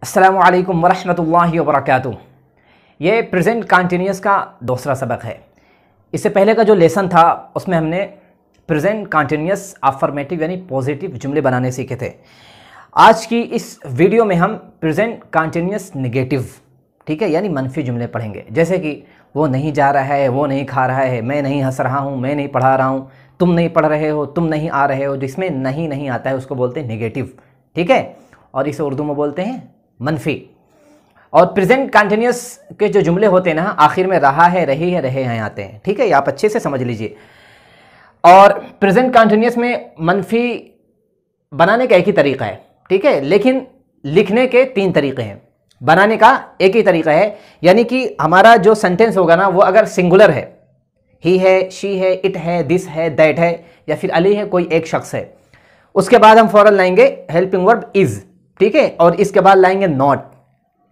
अस्सलामु अलैकुम वरहमतुल्लाहि वबरकातुहू। ये प्रेजेंट कंटिन्यूअस का दूसरा सबक है। इससे पहले का जो लेसन था उसमें हमने प्रेजेंट कंटिन्यूअस अफर्मेटिव यानी पॉजिटिव जुमले बनाने सीखे थे। आज की इस वीडियो में हम प्रेजेंट कंटिन्यूअस नेगेटिव, ठीक है, यानी मनफी जुमले पढ़ेंगे। जैसे कि वो नहीं जा रहा है, वो नहीं खा रहा है, मैं नहीं हंस रहा हूँ, मैं नहीं पढ़ा रहा हूँ, तुम नहीं पढ़ रहे हो, तुम नहीं आ रहे हो। जिसमें नहीं आता है उसको बोलते हैं नेगेटिव, ठीक है, और इसे उर्दू में बोलते हैं मनफी। और प्रेजेंट कंटिन्यूअस के जो जुमले होते हैं ना, आखिर में रहा है, रही है, रहे हैं आते हैं, ठीक है, ये आप अच्छे से समझ लीजिए। और प्रेजेंट कंटिन्यूअस में मनफी बनाने का एक ही तरीका है, ठीक है, लेकिन लिखने के 3 तरीके हैं। बनाने का एक ही तरीका है, यानी कि हमारा जो सेंटेंस होगा ना, वो अगर सिंगुलर है, ही है, शी है, इट है, दिस है, दैट है, या फिर अली है, कोई एक शख्स है, उसके बाद हम फौरन लाएंगे हेल्पिंग वर्ब इज, ठीक है, और इसके बाद लाएंगे नॉट,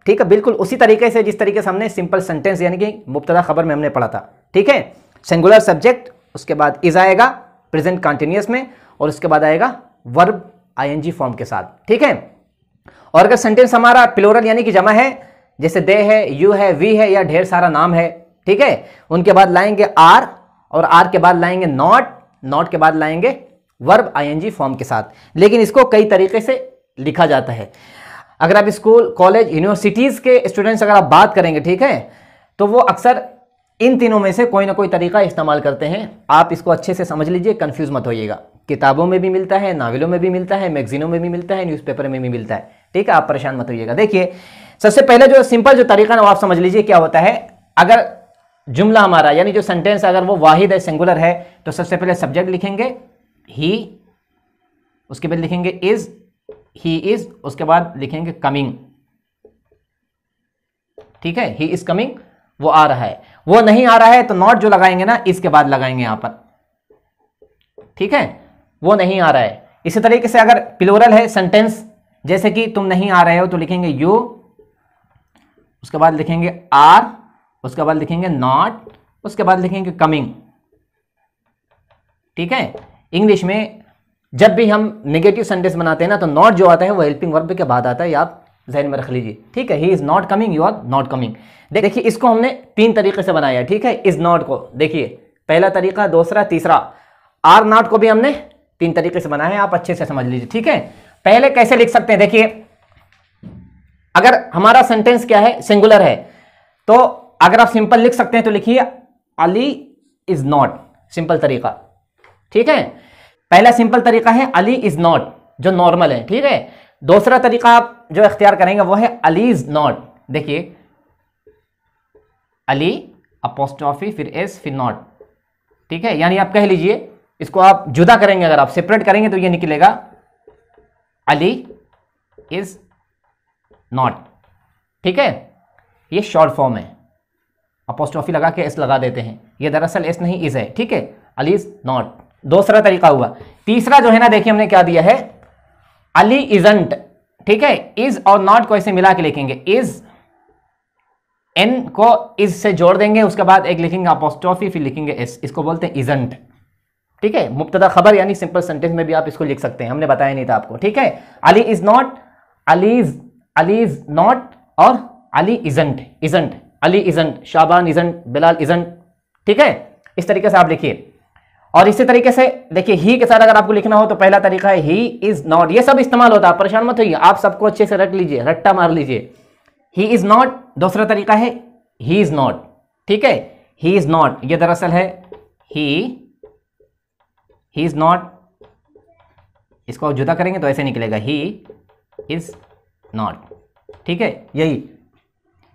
ठीक है, बिल्कुल उसी तरीके से जिस तरीके से हमने सिंपल सेंटेंस यानी कि मुब्तदा खबर में हमने पढ़ा था, ठीक है। सिंगुलर सब्जेक्ट, उसके बाद इज आएगा प्रेजेंट कंटिन्यूअस में, और उसके बाद आएगा वर्ब आईएनजी फॉर्म के साथ, ठीक है। और अगर सेंटेंस हमारा प्लूरल यानी कि जमा है, जैसे दे है, यू है, वी है, या ढेर सारा नाम है, ठीक है, उनके बाद लाएंगे आर, और आर के बाद लाएंगे नॉट, नॉट के बाद लाएंगे वर्ब आईएनजी फॉर्म के साथ। लेकिन इसको कई तरीके से लिखा जाता है। अगर आप स्कूल, कॉलेज, यूनिवर्सिटीज़ के स्टूडेंट्स अगर आप बात करेंगे, ठीक है, तो वो अक्सर इन तीनों में से कोई ना कोई तरीका इस्तेमाल करते हैं। आप इसको अच्छे से समझ लीजिए, कंफ्यूज मत होइएगा। किताबों में भी मिलता है, नावलों में भी मिलता है, मैगजीनों में भी मिलता है, न्यूज़पेपर में भी मिलता है, ठीक है, आप परेशान मत होइएगा। देखिए, सबसे पहले जो सिंपल जो तरीका ना वो आप समझ लीजिए क्या होता है। अगर जुमला हमारा यानी जो सेंटेंस अगर वो वाहिद है, सिंगुलर है, तो सबसे पहले सब्जेक्ट लिखेंगे ही, उसके बाद लिखेंगे इज, ही इज, उसके बाद लिखेंगे कमिंग, ठीक है, ही इज कमिंग, वो आ रहा है। वो नहीं आ रहा है तो नॉट जो लगाएंगे ना, इसके बाद लगाएंगे यहां पर, ठीक है, वो नहीं आ रहा है। इसी तरीके से अगर प्लूरल है सेंटेंस, जैसे कि तुम नहीं आ रहे हो, तो लिखेंगे यू, उसके बाद लिखेंगे आर, उसके बाद लिखेंगे नॉट, उसके बाद लिखेंगे कमिंग, ठीक है। इंग्लिश में जब भी हम नेगेटिव सेंटेंस बनाते हैं ना, तो नॉट जो आता है वो हेल्पिंग वर्ब के बाद आता है, ये आप ज़हन में रख लीजिए, ठीक है। He is not coming, you are not coming. देखिए, इसको हमने 3 तरीके से बनाया, ठीक है। इज नॉट को देखिए, पहला तरीका, दूसरा, तीसरा। आर नॉट को भी हमने 3 तरीके से बनाया है, आप अच्छे से समझ लीजिए, ठीक है। पहले कैसे लिख सकते हैं, देखिए, अगर हमारा सेंटेंस क्या है, सिंगुलर है, तो अगर आप सिंपल लिख सकते हैं तो लिखिए अली इज नॉट, सिंपल तरीका, ठीक है। पहला सिंपल तरीका है अली इज नॉट, जो नॉर्मल है, ठीक है। दूसरा तरीका आप जो इख्तियार करेंगे वो है अली इज नॉट। देखिए, अली अपोस्ट्रोफी फिर एस फिर नॉट, ठीक है, यानी आप कह लीजिए, इसको आप जुदा करेंगे, अगर आप सेपरेट करेंगे तो ये निकलेगा अली इज नॉट, ठीक है। ये शॉर्ट फॉर्म है, अपोस्ट्रोफी लगा के एस लगा देते हैं, ये दरअसल एस नहीं इज है, ठीक है, अली इज नॉट। दूसरा तरीका हुआ। तीसरा जो है ना, देखिए हमने क्या दिया है, अली इजंट, ठीक है। इज और नॉट को ऐसे मिला के लिखेंगे, इज, एन को इज से जोड़ देंगे, उसके बाद एक लिखेंगे अपोस्ट्रोफी, फिर लिखेंगे एस, इसको बोलते हैं इजंट, ठीक है। मुब्तदा खबर यानी सिंपल सेंटेंस में भी आप इसको लिख सकते हैं, हमने बताया नहीं था आपको, ठीक है। Ali is not, Ali is not, और Ali isn't, isn't, Ali isn't, Shaban isn't, Bilal isn't, ठीक है। इस तरीके से आप लिखिए। और इसी तरीके से देखिए, ही के साथ अगर आपको लिखना हो तो पहला तरीका है ही इज नॉट, ये सब इस्तेमाल होता है, परेशान मत होइए, आप सबको अच्छे से रट लीजिए, रट्टा मार लीजिए। ही इज नॉट, दूसरा तरीका है ही इज नॉट, ठीक है, ही इज नॉट, ये दरअसल है ही इज नॉट, इसको जुदा करेंगे तो ऐसे निकलेगा ही इज नॉट, ठीक है। यही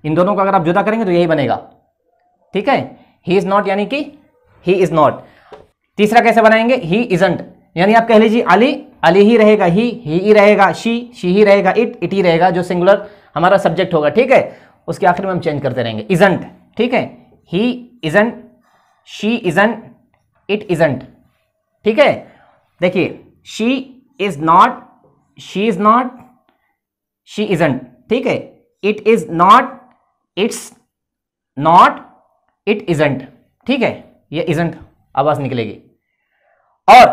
इन दोनों को अगर आप जुदा करेंगे तो यही बनेगा, ठीक है। ही इज नॉट यानी कि ही इज नॉट। तीसरा कैसे बनाएंगे, ही इजंट, यानी आप कह लीजिए अली, अली ही रहेगा, ही रहेगा, शी ही रहेगा, इट ही रहेगा, जो सिंगुलर हमारा सब्जेक्ट होगा, ठीक है। उसके आखिर में हम चेंज करते रहेंगे, इजंट, ठीक है। He isn't, she isn't, it isn't, ठीक है। देखिए, she is not, she is not, she isn't, ठीक है। It is not, it's not, it isn't, ठीक है। ये इजंट आवाज निकलेगी। और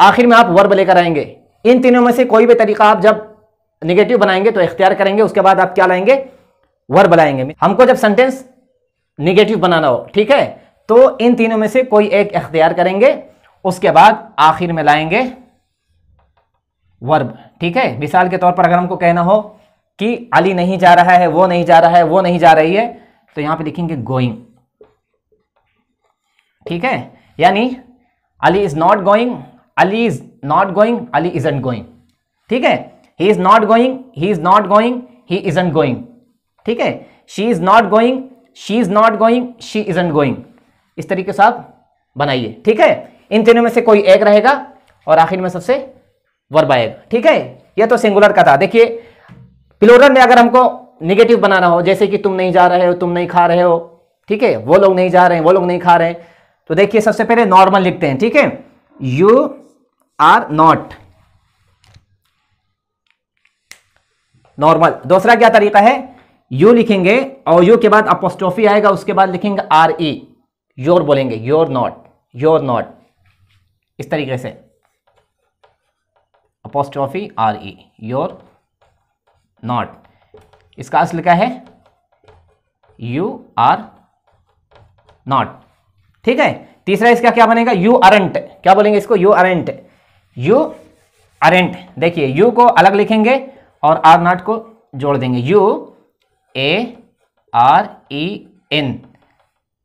आखिर में आप वर्ब लेकर आएंगे। इन तीनों में से कोई भी तरीका आप जब निगेटिव बनाएंगे तो इख्तियार करेंगे, उसके बाद आप क्या लाएंगे, वर्ब लाएंगे। हमको जब सेंटेंस निगेटिव बनाना हो, ठीक है, तो इन तीनों में से कोई एक इख्तियार करेंगे, उसके बाद आखिर में लाएंगे वर्ब। ठीक है, मिसाल के तौर पर अगर हमको कहना हो कि अली नहीं जा रहा है, वो नहीं जा रहा है, वो नहीं जा रही है, तो यहां पे लिखेंगे गोइंग। ठीक है, यानी Ali is not going, Ali is not going, Ali isn't going. ठीक है, he is not going, he is not going, he isn't going. ठीक है, she is not going, she is not going, she isn't going. इस तरीके से आप बनाइए। ठीक है, इन तीनों में से कोई एक रहेगा और आखिर में सबसे वर्ब आएगा। ठीक है, यह तो सिंगुलर का था। देखिए प्लूरल में अगर हमको निगेटिव बनाना हो, जैसे कि तुम नहीं जा रहे हो, तुम नहीं खा रहे हो, ठीक है, वो लोग नहीं जा रहे हैं, वो लोग नहीं खा रहे हैं, तो देखिए सबसे पहले नॉर्मल लिखते हैं। ठीक है, यू आर नॉट, नॉर्मल। दूसरा क्या तरीका है, यू लिखेंगे और यू के बाद अपोस्ट्रोफी आएगा, उसके बाद लिखेंगे आर ई, योर बोलेंगे, योर नॉट, योर नॉट, इस तरीके से apostrophe R E, your not. इसका असल क्या है, यू आर नॉट। ठीक है, तीसरा इसका क्या बनेगा, यू अरेंट। क्या बोलेंगे इसको, यू अरेंट, यू अरेंट। देखिए यू को अलग लिखेंगे और आर नॉट को जोड़ देंगे, U A R E N,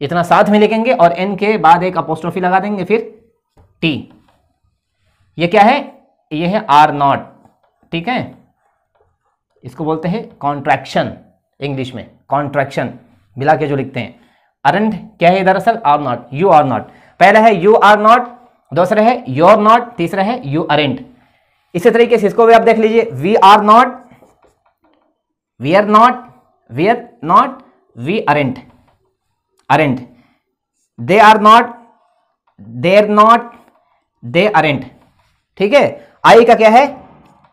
इतना साथ में लिखेंगे और एन के बाद एक अपोस्ट्रोफी लगा देंगे, फिर टी। ये क्या है, ये है आर नॉट। ठीक है, इसको बोलते हैं कॉन्ट्रैक्शन, इंग्लिश में कॉन्ट्रैक्शन मिला के जो लिखते हैं। अरेंट क्या है दरअसल, are not, you are not. पहला है यू आर नॉट, दूसरा है योर नॉट, तीसरा है यू अरेंट। इसी तरीके से इसको भी आप देख लीजिए, we are not, we are not, we are not, we aren't, aren't. They are not, there not, they aren't. ठीक है, आई का क्या है,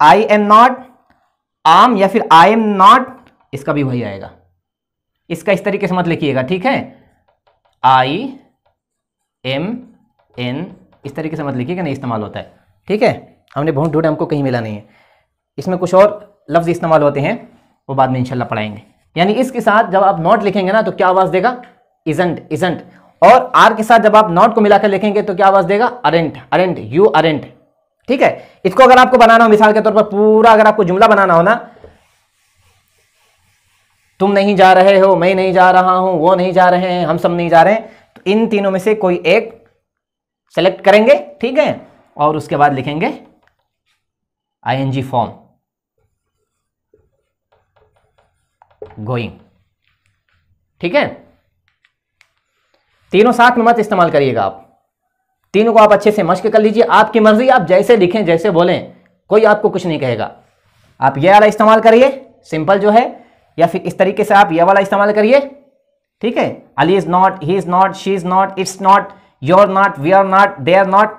आई एम नॉट, आम या फिर आई एम नॉट, इसका भी वही आएगा। इसका इस तरीके से मत लिखिएगा। ठीक है, आई एम एन, इस तरीके से मत लिखिएगा, नहीं इस्तेमाल होता है। ठीक है, हमने बहुत ढूंढे, हमको कहीं मिला नहीं है। इसमें कुछ और लफ्ज इस्तेमाल होते हैं, वो बाद में इंशाल्लाह पढ़ाएंगे। यानी इसके साथ जब आप नॉट लिखेंगे ना तो क्या आवाज देगा, इजंट, इजंट। और आर के साथ जब आप नॉट को मिलाकर लिखेंगे तो क्या आवाज देगा, अरेंट, अरेंट, यू अरेंट। ठीक है, इसको अगर आपको बनाना हो, मिसाल के तौर पर पूरा अगर आपको जुमला बनाना हो ना, तुम नहीं जा रहे हो, मैं नहीं जा रहा हूं, वो नहीं जा रहे हैं, हम सब नहीं जा रहे हैं, तो इन तीनों में से कोई एक सेलेक्ट करेंगे। ठीक है, और उसके बाद लिखेंगे आईएनजी फॉर्म, गोइंग। ठीक है, तीनों साथ में मत इस्तेमाल करिएगा आप, तीनों को आप अच्छे से मश्क कर लीजिए। आपकी मर्जी, आप जैसे लिखें, जैसे बोलें, कोई आपको कुछ नहीं कहेगा। आप ये वाला इस्तेमाल करिए, सिंपल जो है, या फिर इस तरीके से आप ये वाला इस्तेमाल करिए। ठीक है, Ali is not, he is not, she is not, it's not, you're not, we are not, they are not,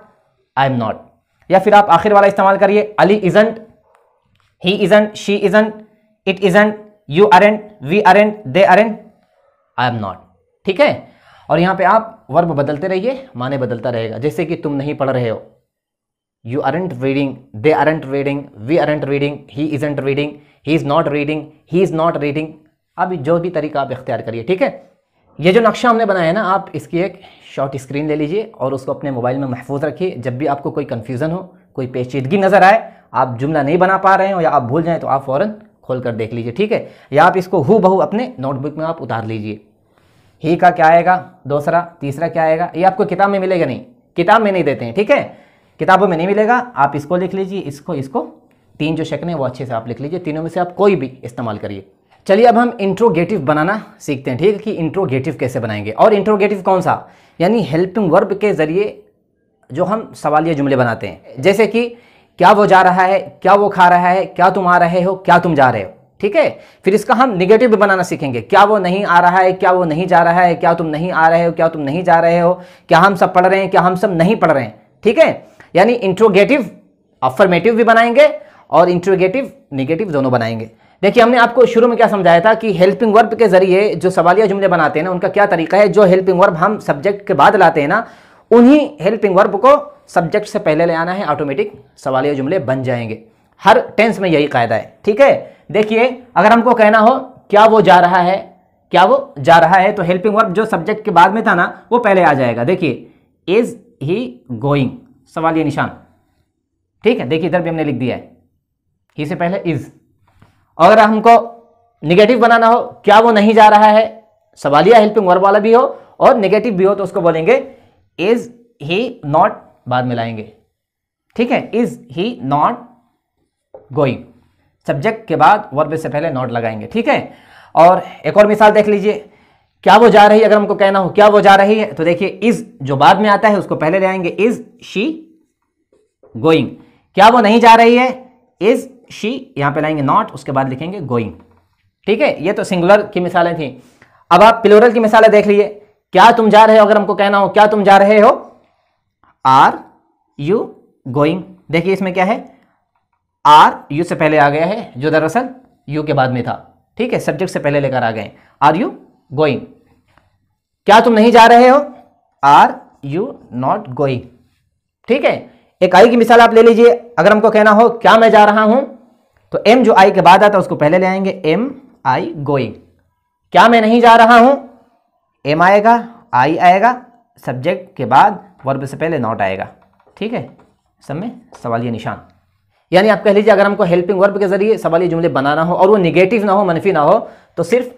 I am not. या फिर आप आखिर वाला इस्तेमाल करिए, Ali isn't, he isn't, she isn't, it isn't, you aren't, we aren't, they aren't, I am not. ठीक है, और यहां पे आप वर्ब बदलते रहिए, माने बदलता रहेगा। जैसे कि तुम नहीं पढ़ रहे हो, you aren't reading, they aren't reading, we aren't reading, he isn't reading, he is not reading, he is not reading. अब जो भी तरीका आप इख्तियार करिए। ठीक है, ये जो नक्शा हमने बनाया है ना, आप इसकी एक शॉर्ट स्क्रीन ले लीजिए और उसको अपने मोबाइल में महफूज रखिए। जब भी आपको कोई कन्फ्यूज़न हो, कोई पेचीदगी नज़र आए, आप जुमला नहीं बना पा रहे हो या आप भूल जाएं, तो आप फ़ौरन खोल कर देख लीजिए। ठीक है, या आप इसको हू बहू अपने नोटबुक में आप उतार लीजिए। ही का क्या आएगा, दूसरा, तीसरा क्या आएगा, ये आपको किताब में मिलेगा नहीं, किताब में नहीं देते हैं। ठीक है, किताबों में नहीं मिलेगा, आप इसको लिख लीजिए, इसको तीन जो शक्लें वो अच्छे से आप लिख लीजिए। तीनों में से आप कोई भी इस्तेमाल करिए। चलिए अब हम इंट्रोगेटिव बनाना सीखते हैं। ठीक है, कि इंट्रोगेटिव कैसे बनाएंगे। और इंट्रोगेटिव कौन सा, यानी हेल्पिंग वर्ब के ज़रिए जो हम सवालिया जुमले बनाते हैं। जैसे कि क्या वो जा रहा है, क्या वो खा रहा है, क्या तुम आ रहे हो, क्या तुम जा रहे हो। ठीक है, फिर इसका हम निगेटिव भी बनाना सीखेंगे। क्या वो नहीं आ रहा है, क्या वो नहीं जा रहा है, क्या तुम नहीं आ रहे हो, क्या तुम नहीं जा रहे हो, क्या हम सब पढ़ रहे हैं, क्या हम सब नहीं पढ़ रहे हैं। ठीक है, यानी इंट्रोगेटिव अफर्मेटिव भी बनाएंगे और इंट्रोगेटिव निगेटिव दोनों बनाएंगे। देखिए, हमने आपको शुरू में क्या समझाया था कि हेल्पिंग वर्ब के जरिए जो सवालिया जुमले बनाते हैं ना, उनका क्या तरीका है। जो हेल्पिंग वर्ब हम सब्जेक्ट के बाद लाते हैं ना, उन्हीं हेल्पिंग वर्ब को सब्जेक्ट से पहले ले आना है, ऑटोमेटिक सवालिया जुमले बन जाएंगे। हर टेंस में यही कायदा है, ठीक है। देखिए अगर हमको कहना हो क्या वो जा रहा है, क्या वो जा रहा है, तो हेल्पिंग वर्ब जो सब्जेक्ट के बाद में था ना वो पहले आ जाएगा। देखिए इज ही गोइंग, सवालिया निशान, ठीक है। देखिए इधर भी हमने लिख दिया है, ही से पहले इज। अगर हमको निगेटिव बनाना हो, क्या वो नहीं जा रहा है, सवालिया हेल्पिंग वर्ब वाला भी हो और नेगेटिव भी हो, तो उसको बोलेंगे इज ही नॉट, बाद में लाएंगे, ठीक है। Is he not going, subject के बाद वर्ब से पहले नॉट लगाएंगे, ठीक है। और एक और मिसाल देख लीजिए, क्या वो जा रही है, अगर हमको कहना हो क्या वो जा रही है, तो देखिए इज जो बाद में आता है उसको पहले ले आएंगे, इज शी गोइंग। क्या वो नहीं जा रही है, इज शी, यहां पे लाएंगे नॉट, उसके बाद लिखेंगे गोइंग, ठीक है। ये तो सिंगुलर की मिसालें थी। अब आप प्लूरल की मिसालें देख लीजिए, क्या तुम जा रहे हो, अगर हमको कहना हो क्या तुम जा रहे हो, आर यू गोइंग। देखिए इसमें क्या है, आर यू से पहले आ गया है, जो दरअसल यू के बाद में था, ठीक है, सब्जेक्ट से पहले लेकर आ गए, आर यू गोइंग। क्या तुम नहीं जा रहे हो, आर यू नॉट गोइंग, ठीक है। एक आई की मिसाल आप ले लीजिए, अगर हमको कहना हो क्या मैं जा रहा हूं, तो एम जो आई के बाद आता है उसको पहले ले आएंगे, एम आई गोइंग। क्या मैं नहीं जा रहा हूं, एम आएगा, आई आएगा, सब्जेक्ट के बाद वर्ब से पहले नॉट आएगा, ठीक है। सब में सवालिया निशान, यानी आप कह लीजिए अगर हमको हेल्पिंग वर्ब के जरिए सवालिया जुमले बनाना हो और वो निगेटिव ना हो, मनफी ना हो, तो सिर्फ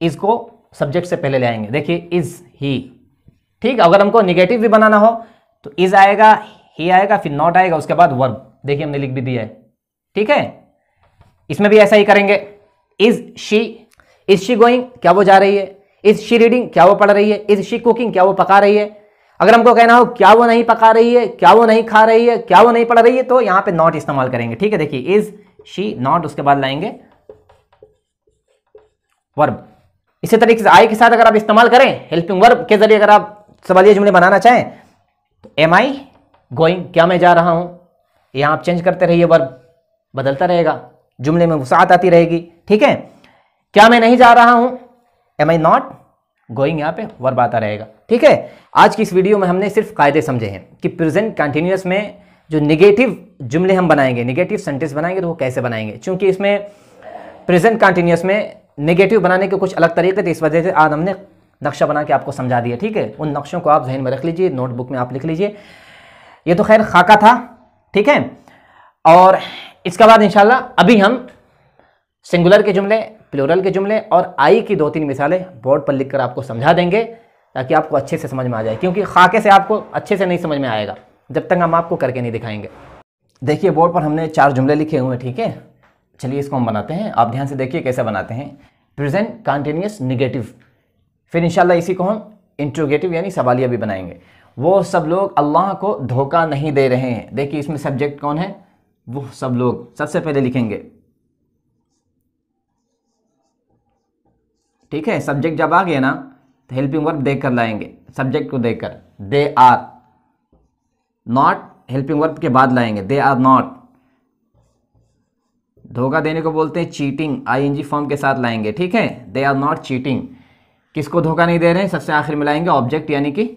इसको सब्जेक्ट से पहले ले आएंगे। देखिए इज ही, ठीक। अगर हमको निगेटिव भी बनाना हो तो इज आएगा, ही आएगा, फिर नॉट आएगा, उसके बाद वर्ब। देखिए हमने लिख भी दिया है, ठीक है। इसमें भी ऐसा ही करेंगे, इज शी गोइंग, क्या वो जा रही है, इज शी रीडिंग, क्या वो पढ़ रही है, इज शी कुकिंग, क्या वो पका रही है। अगर हमको कहना हो क्या वो नहीं पका रही है, क्या वो नहीं खा रही है, क्या वो नहीं पढ़ रही है, तो यहां पे नॉट इस्तेमाल करेंगे, ठीक है। देखिए इज शी नॉट, उसके बाद लाएंगे वर्ब। इसी तरीके से आई के साथ अगर आप इस्तेमाल करें हेल्पिंग वर्ब के जरिए, अगर आप सवालिया जुमले बनाना चाहें, तो एम आई गोइंग, क्या मैं जा रहा हूं, यहां आप चेंज करते रहिए, वर्ब बदलता रहेगा, जुमले में वसाअत आती रहेगी, ठीक है। क्या मैं नहीं जा रहा हूं, एम आई नॉट गोइंग, यहां पे वर्ब आता रहेगा, ठीक है। आज की इस वीडियो में हमने सिर्फ कायदे समझे हैं कि प्रेजेंट कंटिन्यूअस में जो निगेटिव जुमले हम बनाएंगे, निगेटिव सेंटेंस बनाएंगे, तो वो कैसे बनाएंगे। चूंकि इसमें प्रेजेंट कंटिन्यूअस में नेगेटिव बनाने के कुछ अलग तरीके थे, इस वजह से आज हमने नक्शा बना के आपको समझा दिया, ठीक है। उन नक्शों को आप जहन में रख लीजिए, नोटबुक में आप लिख लीजिए। ये तो खैर खाका था, ठीक है। और इसके बाद इंशाल्लाह अभी हम सिंगुलर के जुमले, प्लूरल के जुमले और आई की 2-3 मिसालें बोर्ड पर लिखकर आपको समझा देंगे, ताकि आपको अच्छे से समझ में आ जाए, क्योंकि खाके से आपको अच्छे से नहीं समझ में आएगा जब तक हम आपको करके नहीं दिखाएंगे। देखिए बोर्ड पर हमने 4 जुमले लिखे हुए हैं, ठीक है। चलिए इसको हम बनाते हैं, आप ध्यान से देखिए कैसे बनाते हैं। प्रेजेंट कंटिन्यूअस निगेटिव, फिर इंशाल्लाह इसी को हम इंट्रोगेटिव यानी सवालिया भी बनाएंगे। वो सब लोग अल्लाह को धोखा नहीं दे रहे हैं। देखिए इसमें सब्जेक्ट कौन है, वो सब लोग, सबसे पहले लिखेंगे, ठीक है। सब्जेक्ट जब आ गया ना तो हेल्पिंग वर्ब देख कर लाएंगे, सब्जेक्ट को देखकर, they are. Not helping verb के बाद लाएंगे, दे आर नॉट। धोखा देने को बोलते हैं चीटिंग, आईएनजी फॉर्म के साथ लाएंगे, ठीक है। दे आर नॉट चीटिंग, किसको धोखा नहीं दे रहे हैं, सबसे आखिर में लाएंगे ऑब्जेक्ट यानी कि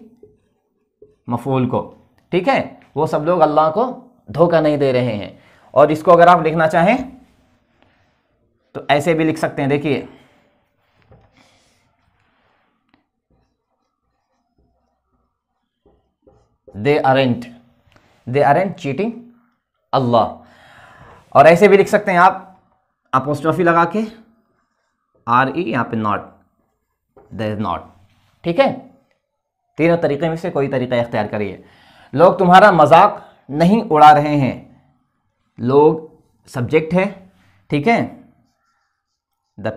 मफूल को, ठीक है। वो सब लोग अल्लाह को धोखा नहीं दे रहे हैं। और इसको अगर आप लिखना चाहें तो ऐसे भी लिख सकते हैं, देखिए दे आरेंट चीटिंग अल्लाह। और ऐसे भी लिख सकते हैं आप अपोस्ट्रोफी लगा के, आर ई, यहाँ पे नॉट, दे इज नॉट, ठीक है। तीनों तरीके में से कोई तरीका इख्तियार करिए। लोग तुम्हारा मजाक नहीं उड़ा रहे हैं, लोग सब्जेक्ट है, ठीक है। द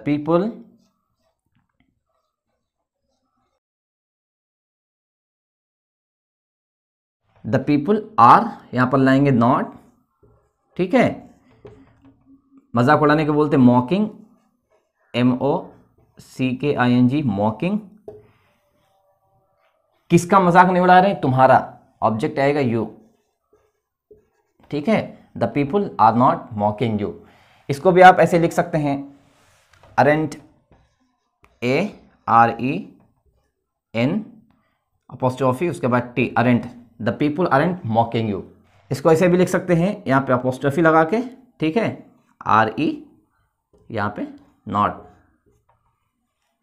पीपल आर, यहां पर लाएंगे नॉट, ठीक है। मजाक उड़ाने के बोलते मॉकिंग, MOCKING, मॉकिंग। किसका मजाक नहीं उड़ा रहे हैं, तुम्हारा, ऑब्जेक्ट आएगा यू, ठीक है। The people are not mocking you. इसको भी आप ऐसे लिख सकते हैं, अरेंट, AREN, अपोस्ट्रोफी, उसके बाद T, aren't. The people aren't मॉकिंग you, इसको ऐसे भी लिख सकते हैं, यहाँ पे अपोस्ट्रोफी लगा के, ठीक है, RE, यहाँ पे not,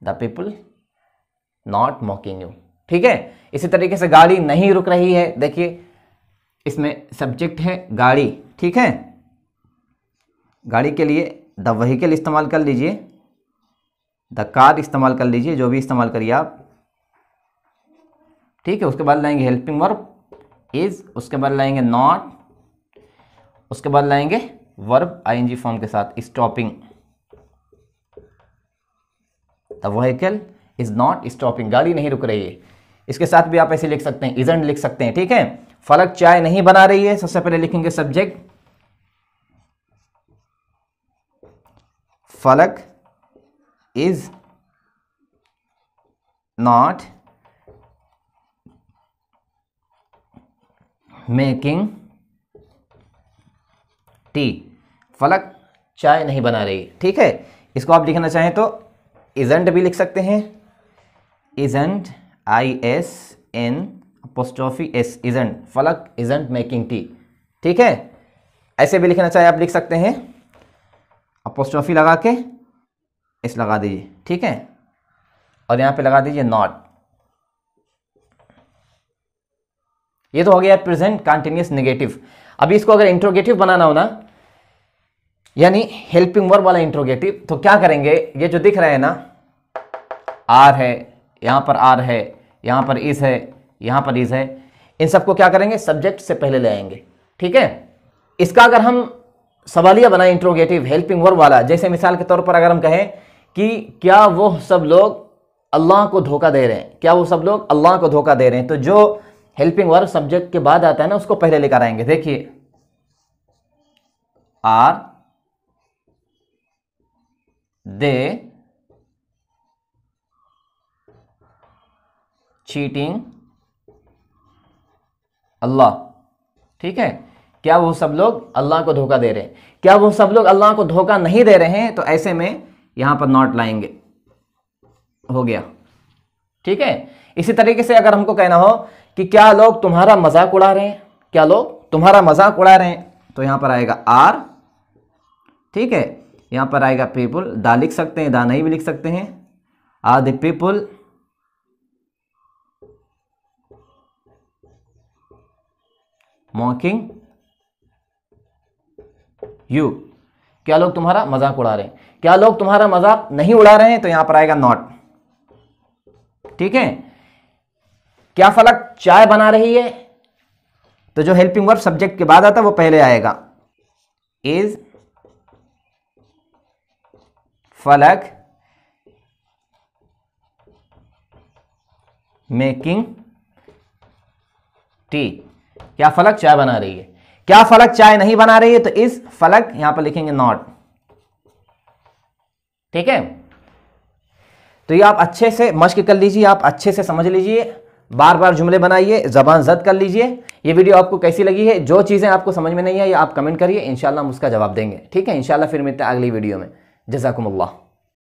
the people not mocking you, ठीक है। इसी तरीके से गाड़ी नहीं रुक रही है, देखिए इसमें सब्जेक्ट है गाड़ी, ठीक है, गाड़ी के लिए द व्हीकल इस्तेमाल कर लीजिए, द कार इस्तेमाल कर लीजिए, जो भी इस्तेमाल करिए आप, ठीक है। उसके बाद लाएंगे हेल्पिंग वर्ब इज, उसके बाद लाएंगे नॉट, उसके बाद लाएंगे वर्ब ING फॉर्म के साथ stopping, the vehicle is not stopping, गाड़ी नहीं रुक रही है। इसके साथ भी आप ऐसे लिख सकते हैं, इजंट लिख सकते हैं, ठीक है। फलक चाय नहीं बना रही है, सबसे पहले लिखेंगे सब्जेक्ट, फलक इज नॉट मेकिंग टी, फलक चाय नहीं बना रही, ठीक है। इसको आप लिखना चाहें तो इजंट भी लिख सकते हैं, isn't ISN apostrophe S, isn't, फलक इजंट मेकिंग टी, ठीक है। ऐसे भी लिखना चाहे आप लिख सकते हैं, अपोस्ट्रोफी लगा के S लगा दीजिए, ठीक है, और यहाँ पे लगा दीजिए नॉट। ये तो हो गया प्रेजेंट कंटिन्यूअस नेगेटिव। अभी इसको अगर इंट्रोगेटिव बनाना हो ना, यानी हेल्पिंग वर्ब वाला इंट्रोगेटिव, तो क्या करेंगे, ये जो दिख रहा है ना, आर है, यहाँ पर आर है, यहाँ पर इज है, यहाँ पर इज है, इन सबको क्या करेंगे, सब्जेक्ट से पहले ले आएंगे, ठीक है। इसका अगर हम सवालिया बनाए इंट्रोगेटिव हेल्पिंग वर्ब वाला, जैसे मिसाल के तौर पर अगर हम कहें कि क्या वो सब लोग अल्लाह को धोखा दे रहे हैं, क्या वो सब लोग अल्लाह को धोखा दे रहे हैं, तो जो हेल्पिंग वर्ब सब्जेक्ट के बाद आता है ना, उसको पहले लेकर आएंगे। देखिए आर दे चीटिंग अल्लाह, ठीक है, क्या वो सब लोग अल्लाह को धोखा दे रहे हैं, क्या वो सब लोग अल्लाह को धोखा नहीं दे रहे हैं, तो ऐसे में यहां पर नॉट लाएंगे, हो गया, ठीक है। इसी तरीके से अगर हमको कहना हो कि क्या लोग तुम्हारा मजाक उड़ा रहे हैं, क्या लोग तुम्हारा मजाक उड़ा रहे हैं, तो यहां पर आएगा आर, ठीक है, यहां पर आएगा पीपल, दा लिख सकते हैं, दा नहीं भी लिख सकते हैं, are the people mocking you, क्या लोग तुम्हारा मजाक उड़ा रहे हैं, क्या लोग तुम्हारा मजाक नहीं उड़ा रहे हैं, तो यहां पर आएगा नॉट, ठीक है। क्या फलक चाय बना रही है, तो जो हेल्पिंग वर्ब सब्जेक्ट के बाद आता है वो पहले आएगा, इज फलक मेकिंग टी, क्या फलक चाय बना रही है, क्या फलक चाय नहीं बना रही है, तो इस फलक यहां पर लिखेंगे नॉट, ठीक है। तो ये आप अच्छे से मश्क कर लीजिए, आप अच्छे से समझ लीजिए, बार बार जुमले बनाइए, जबान जद कर लीजिए। ये वीडियो आपको कैसी लगी है, जो चीजें आपको समझ में नहीं आई आप कमेंट करिए, इंशाल्लाह हम उसका जवाब देंगे, ठीक है। इंशाल्लाह फिर मिलते हैं अगली वीडियो में। जज़ाकुमुल्लाह।